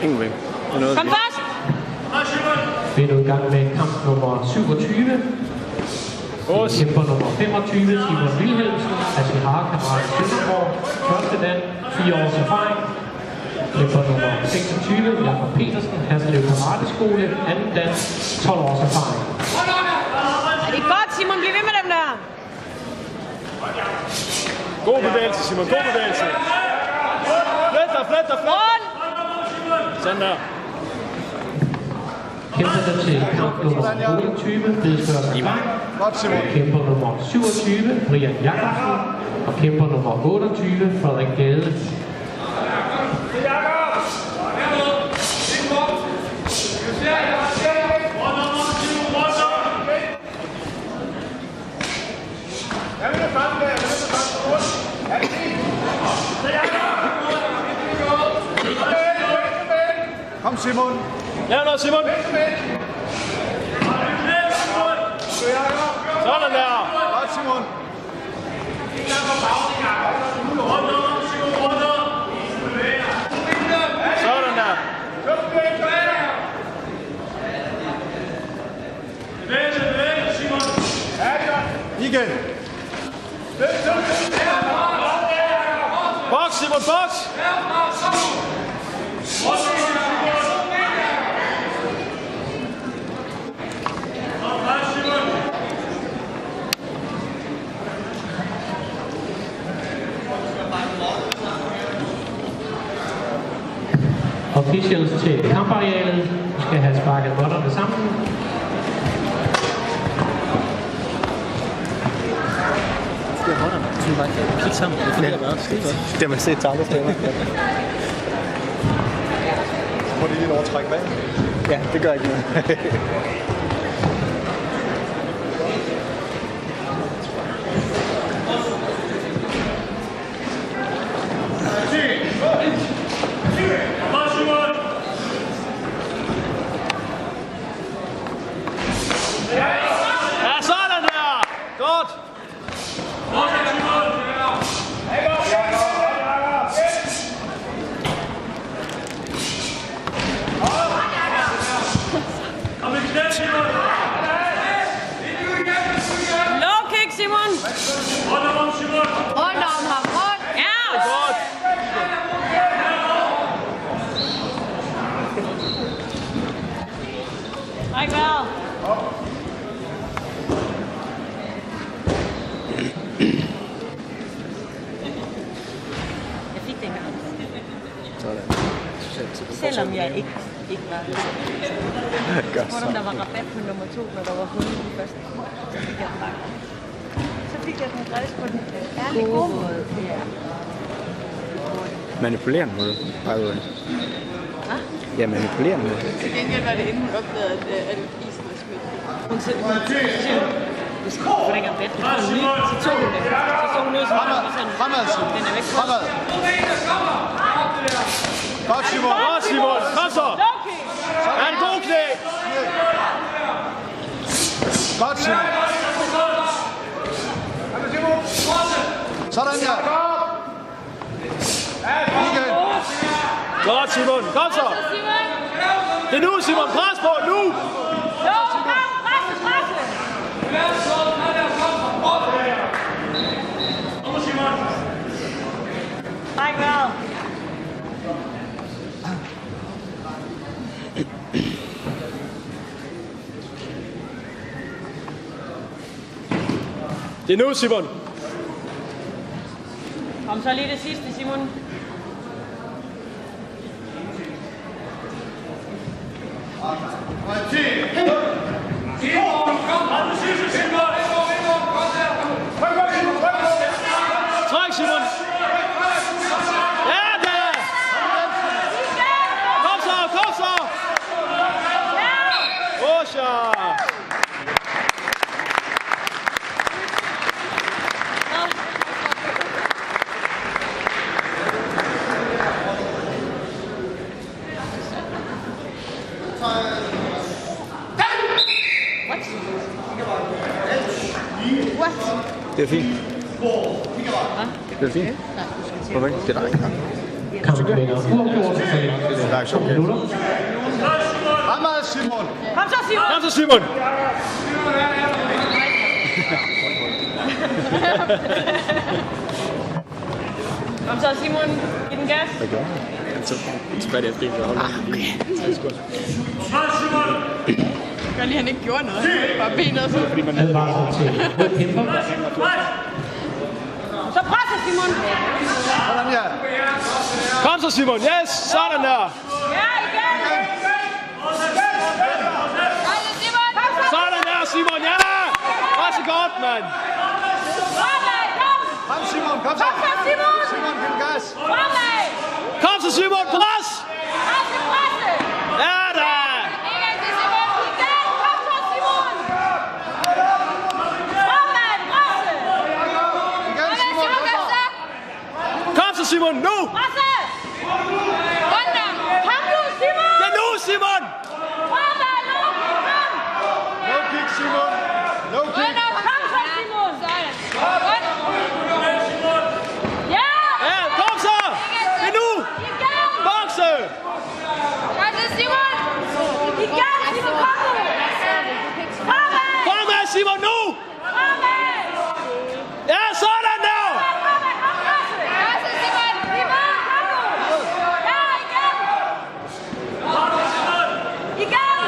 Ingen problem. Kom først! Vi er nu i gang med kamp nummer 27. Kæmper nummer 25, Simon Vilhelmsen, Ashihara-kammerat Sønderborg, første dan, 4 års erfaring. Kæmper nummer 26, Jakob Petersen, Herslev Karateskole, anden dan, 12 års erfaring. Er det godt, Simon? Bliv ved med dem der! God bevægelse, Simon. God bevægelse. Flet dig. Sådan der. Kæmper der til kamp nummer 28, Bedesførs Erfaring. Kæmper nummer 27, Brian Jakobsen. Og kæmper nummer 28, Frederik Gade. Kom, Simon. Lav noget, Simon. Sådan der. Godt, Simon. Sådan der. Igen. Boks, Simon, boks. Officials til kamparealet skal have sparket botterne sammen. Det er hånderne. Det er bare kigge sammen. Det fungerer bare. Det har man set til andre steder. Så må de lige overtrække bag. Ja, det gør ikke noget. Ja, sådan der! Godt! Low kick, Simon! Hold om ham! Hold! Ja! Godt! Træk vejret! Jeg fik den gang. Selvom jeg ikke var det. Jeg spurgte, om der var rabat på nummer 2, når der var hunde i første. Så fik jeg den gratis på den ærlige gode måde. Ja. Manipulerende måde, by the way. Hvad? Ja, manipulerende måde. Til gengæld var det inden hun opdagede, at isen var smidt. Hun siger, hvis du får den rabat, du får en ny, så tog hun den. Så så hun ud som om, Fremad, Simon. den er væk. Fremad. Godt, Simon. Godt, Simon. Kom så. Er det god knæ? Godt, Simon. Sådan der. Igen. Godt, Simon. Kom så. Det er nu, Simon. Pres på. Nu. Træk vejret. Det er nu, Simon. Kom så lige det sidste, Simon. Træk, Simon. Ja, der. Kom så. Osha. Det er fint. Det er fint. Hvorfor ikke? Det er der ikke. Kampen ender uafgjort til 2 minutter. Fremad, Simon! Kom så, Simon! Kom så, Simon! Kom så, Simon. Giv den gas. Hvad gør han? Tilbage efter det. Gør lige, han ikke gjorde noget. Han havde bare benet og så. Advarsel til rød kæmper. Så presser, Simon. Sådan, ja. Kom så, Simon! Yes! Sådan der! Ja, igen. Sådan der, Simon! Ja! Det er så godt, mand! Fremad, kom. Kom, Simon! Kom så! Kom så, Simon. Simon, giv den gas! Fremad. Kom så, Simon! Pres! Presse, presse. Ja, da! En gang til, Simon. Igen. Kom så, Simon. Fremad, presse. Igen, Simon! Kom så! Kom så, Simon! Nu! Presse. Rundt. Kom nu, Simon. Ja, nu, Simon! Fremad, nu. Kom. No kick, Simon! No kick! Kom så, Simon. Ja. Ja, kom så! Det er nu! Igen. Bokse! Kom så, Simon. Igen, Simon, kom nu. Fremad. Fremad, Simon, nu! Fremad. Ja, sådan der! Fremad, kom, presse. Presse, Simon. Simon, kom nu. Ja, igen. Igen.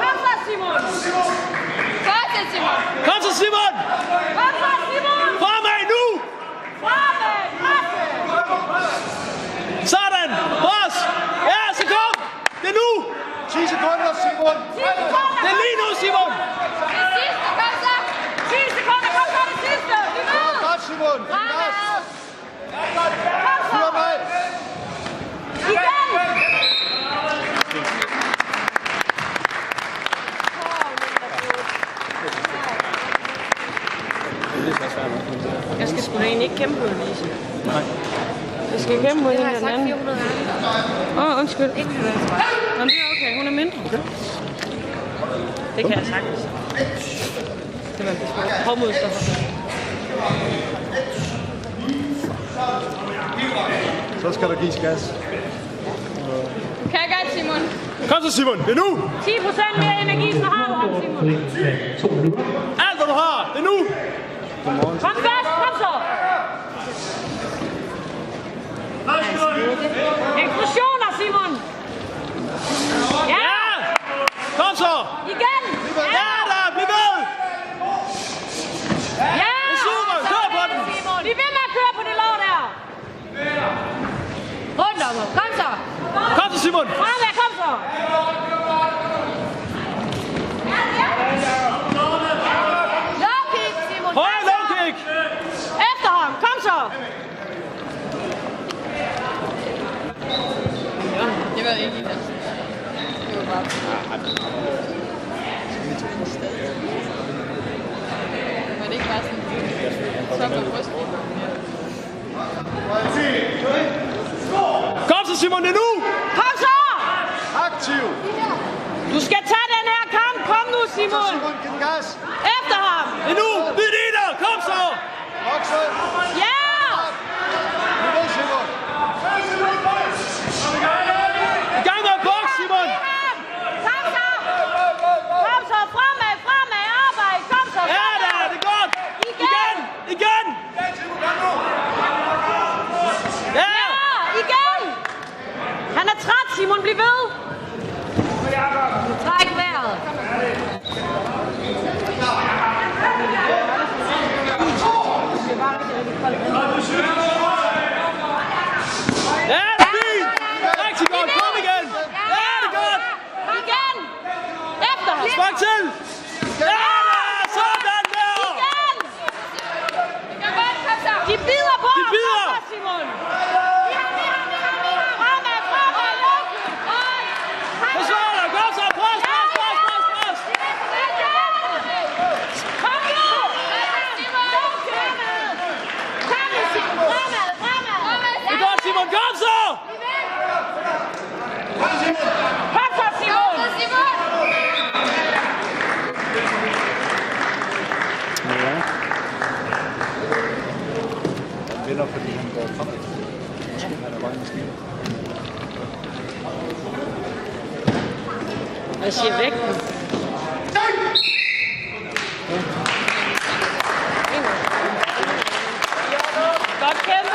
Kom så, Simon. Fortsæt, Simon. Kom så, Simon! Kom så, Simon. Fremad nu! Fremad, presse. Sådan! Pres! Ja, så kom! Det er nu! 10 sekunder, Simon! 10 sekunder. Det er lige nu, Simon! Det sidste, kom så. 10 sekunder, kom så det sidste. Vi ved. Godt, Simon! Giv den gas! Kom så. Fyr mig! Igen. Jeg skal sgu da egentlig ikke kæmpe mod Lise. Nej. Jeg skal kæmpe mod hende den anden. 400 gange. Undskyld. Ikke det. Nå, det er okay. Hun er mindre. Det kan jeg sagtens. Det var besvart. Hårdmodstoffer. Så skal der gives gas. Kan jeg godt, Simon? Kom så, Simon! Det er nu! 10% mere energi, så har du ham, Simon. Forlænges med 2 minutter. Alt, hvad du har! Det er nu! Kom først, kom så. Eksplosioner, Simon. Ja, Ja! Kom så! igen. Ja, da! Bliv ved! Ja, Det er super! Kør på den! bliv ved med at køre på det lov der. Rundt om ham. Kom så. Kom så, Simon! Fremad, kom så. Low kick, Simon. Høj low kick! Efter ham. Kom så. Jeg ved ikke, det var bare... Var det ikke bare sådan... Så blev brystet. Kom så, Simon! Det er nu! Kom så. Aktiv! Du skal tage den her kamp. Kom nu, Så Simon. Simon, giv den gas! Efter ham. Det er nu! Bid i dig! Kom så! Bokse! Ja. Nu ved, Simon! I gang med at bokse, Simon! Kom så. Kom så. Fremad, fremad. Arbejde. Kom så. Ja, da! Det er godt! Igen. Igen! Ja! Ja, igen. Han er træt, Simon. Bliv ved. Træk vejret. Ja, det er fint! Rigtig godt! Kom igen! Ja, det er godt! Igen. Efter ham. Spark til! Ja, da! Sådan der! Igen. De bider på De ham. bider. Kom så, Simon. Fremad, fremad. Low kick. Hvad siger vægten? Godt kæmpet!